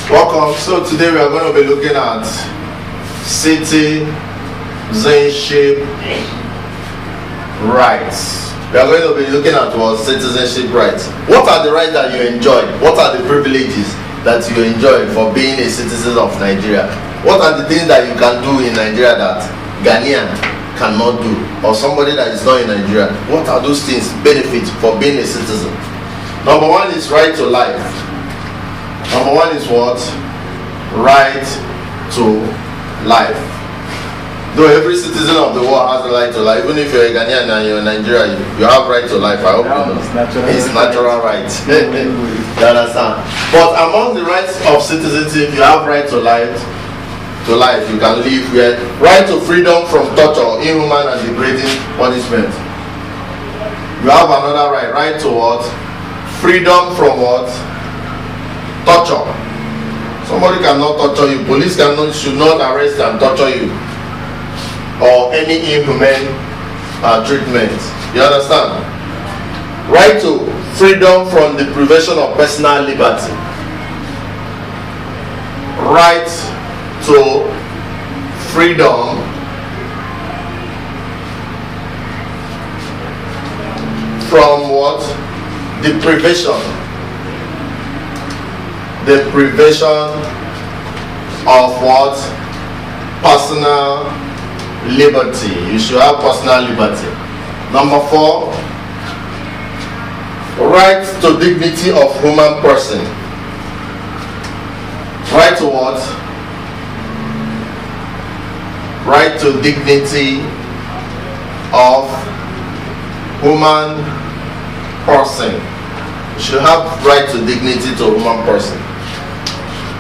Welcome. So today we are going to be looking at citizenship rights. We are going to be looking at what citizenship rights. What are the rights that you enjoy? What are the privileges that you enjoy for being a citizen of Nigeria? What are the things that you can do in Nigeria that Ghanaian cannot do, or somebody that is not in Nigeria? What are those things, benefits for being a citizen? Number one is right to life. Number one is what? Right to life. Though every citizen of the world has a right to life, even if you're a Ghanaian and you're in Nigeria, you have right to life. I hope you know. It's natural right. You understand? But among the rights of citizenship, you have right to life. To life, you can live where. Right to freedom from torture, inhuman and degrading punishment. You have another right. Right to what? Freedom from what? Torture. Somebody cannot torture you. Police should not arrest and torture you, or any inhumane treatment. You understand? Right to freedom from the privation of personal liberty. Right to freedom from what? The privation of what? Personal liberty. You should have personal liberty. Number 4, right to dignity of human person. Right to what? Right to dignity of human person. You should have right to dignity to human person.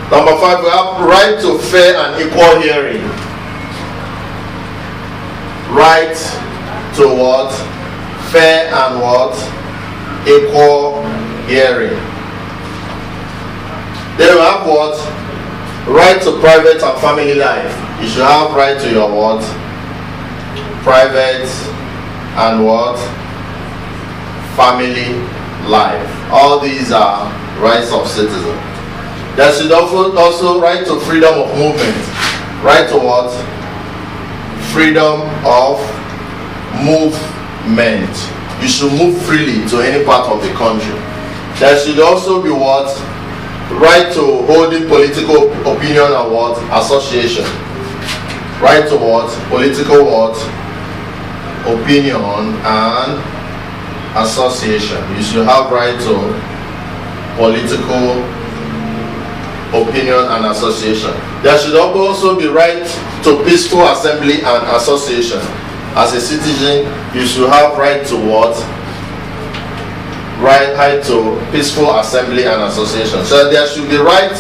Number 5, we have right to fair and equal hearing. Right to what? Fair and what? Equal hearing. Then we have what? Right to private and family life. You should have right to your what? Private and what? Family life. All these are rights of citizens. There should also right to freedom of movement. Right to what? Freedom of movement. You should move freely to any part of the country. There should also be what? Right to holding political opinion and what? Association. Right to what? Political what? Opinion and association. You should have right to political opinion and association. There should also be right to peaceful assembly and association. As a citizen, you should have right to what? Right to peaceful assembly and association. So there should be right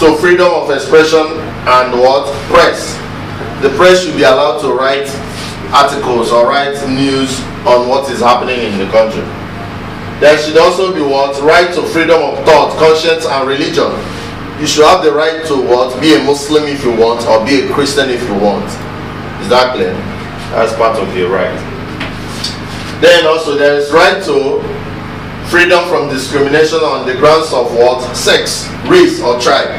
to freedom of expression and what? Press. The press should be allowed to write articles or write news on what is happening in the country. There should also be what? Right to freedom of thought, conscience and religion. You should have the right to what? Be a Muslim if you want, or be a Christian if you want. Is that clear? That's part of your right. Then also there is right to freedom from discrimination on the grounds of what? Sex, race or tribe.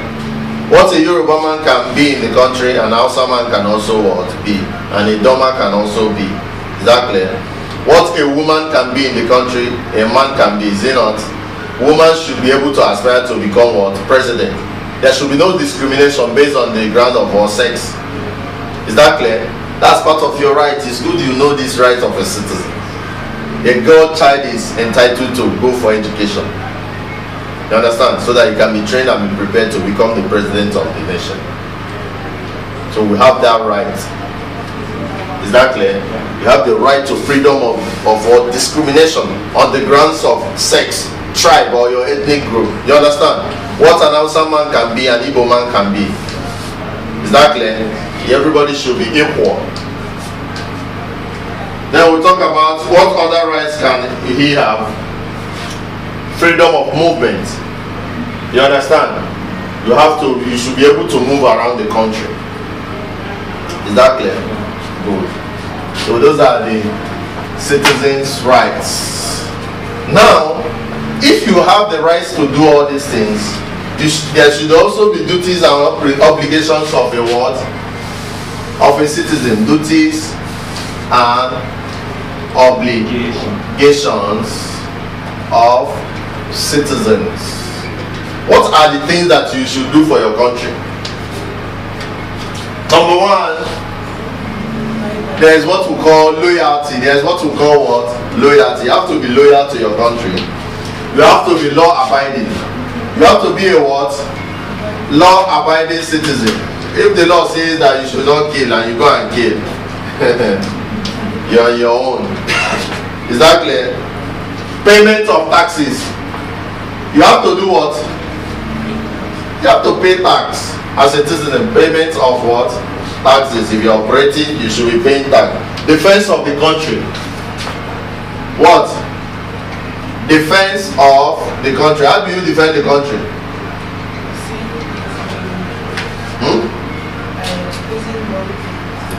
What a Yoruba man can be in the country, an Hausa man can also what? Be. And a Doma can also be. Is that clear? What a woman can be in the country, a man can be, is it not? Women should be able to aspire to become what? President. There should be no discrimination based on the ground of our sex. Is that clear? That's part of your right. It's good you know this right of a citizen. A girl child is entitled to go for education. You understand? So that you can be trained and be prepared to become the president of the nation. So we have that right. Is that clear? You have the right to freedom of what? Discrimination on the grounds of sex, tribe or your ethnic group. You understand? What an Hausa man can be, an Igbo man can be. Is that clear? Everybody should be equal. Then we'll talk about what other rights can he have. Freedom of movement. You understand? You should be able to move around the country. Is that clear? Good. So those are the citizens' rights. Now, if you have the rights to do all these things, There should also be duties and obligations of a what? Of a citizen. Duties and obligations of citizens. What are the things that you should do for your country? Number one, there is what we call loyalty. There is what we call what? Loyalty. You have to be loyal to your country. You have to be law abiding. You have to be a what? Law abiding citizen. If the law says that you should not kill and you go and kill, you're on your own. Is that clear? Payment of taxes. You have to do what? You have to pay tax as a citizen. Payment of what? Taxes. If you're operating, you should be paying tax. Defense of the country. What? Defense of the country. How do you defend the country?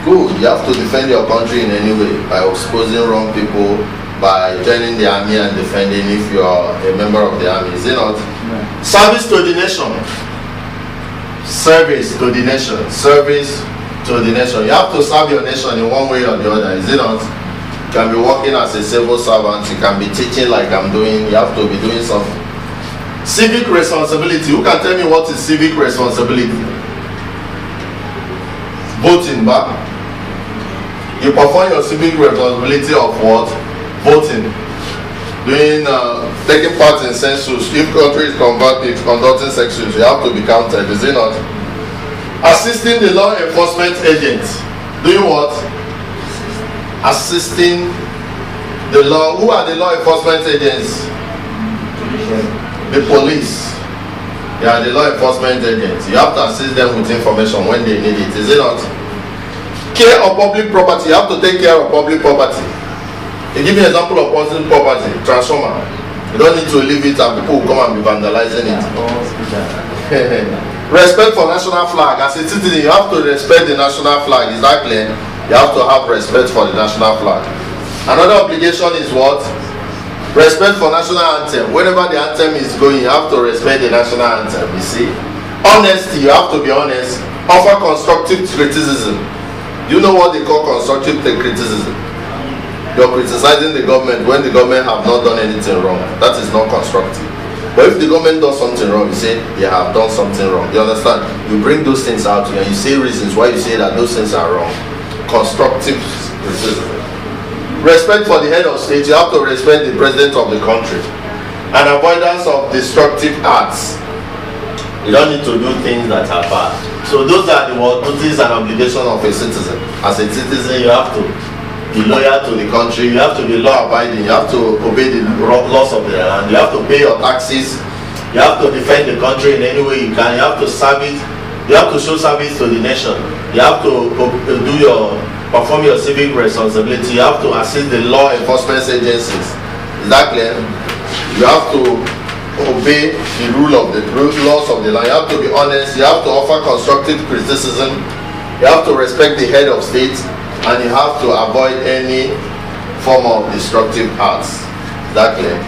Good. You have to defend your country in any way by exposing wrong people, by joining the army and defending if you are a member of the army. Is it not? No. Service to the nation. Service to the nation. Service to the nation. You have to serve your nation in one way or the other. Is it not? You can be working as a civil servant. You can be teaching like I'm doing. You have to be doing something. Civic responsibility. Who can tell me what is civic responsibility? Voting back. You perform your civic responsibility of what? Voting. Doing taking part in census. If country is conducting census, you have to be counted. Is it not? Assisting the law enforcement agents. Doing what? Assisting the law. Who are the law enforcement agents? The police. They are the law enforcement agents. You have to assist them with information when they need it. Is it not? Care of public property. You have to take care of public property. You give me an example of public property. Transformer. You don't need to leave it and people will come and be vandalizing it. Respect for national flag. As a citizen, you have to respect the national flag. Is that clear? You have to have respect for the national flag. Another obligation is what? Respect for national anthem. Whenever the anthem is going, you have to respect the national anthem. You see? Honesty. You have to be honest. Offer constructive criticism. You know what they call constructive criticism? You're criticizing the government when the government have not done anything wrong. That is not constructive. But if the government does something wrong, you say they have done something wrong. You understand? You bring those things out and you say reasons why you say that those things are wrong. Constructive criticism. Respect for the head of state. You have to respect the president of the country. And avoidance of destructive acts. You don't need to do things that are bad. So those are the duties and obligations of a citizen. As a citizen, you have to be loyal to the country. You have to be law abiding. You have to obey the laws of the land. You have to pay your taxes. You have to defend the country in any way you can. You have to serve it. You have to show service to the nation. You have to perform your civic responsibility. You have to assist the law enforcement agencies. Is that clear? You have to obey the laws of the land. You have to be honest. You have to offer constructive criticism. You have to respect the head of state, and you have to avoid any form of destructive acts. Is that clear?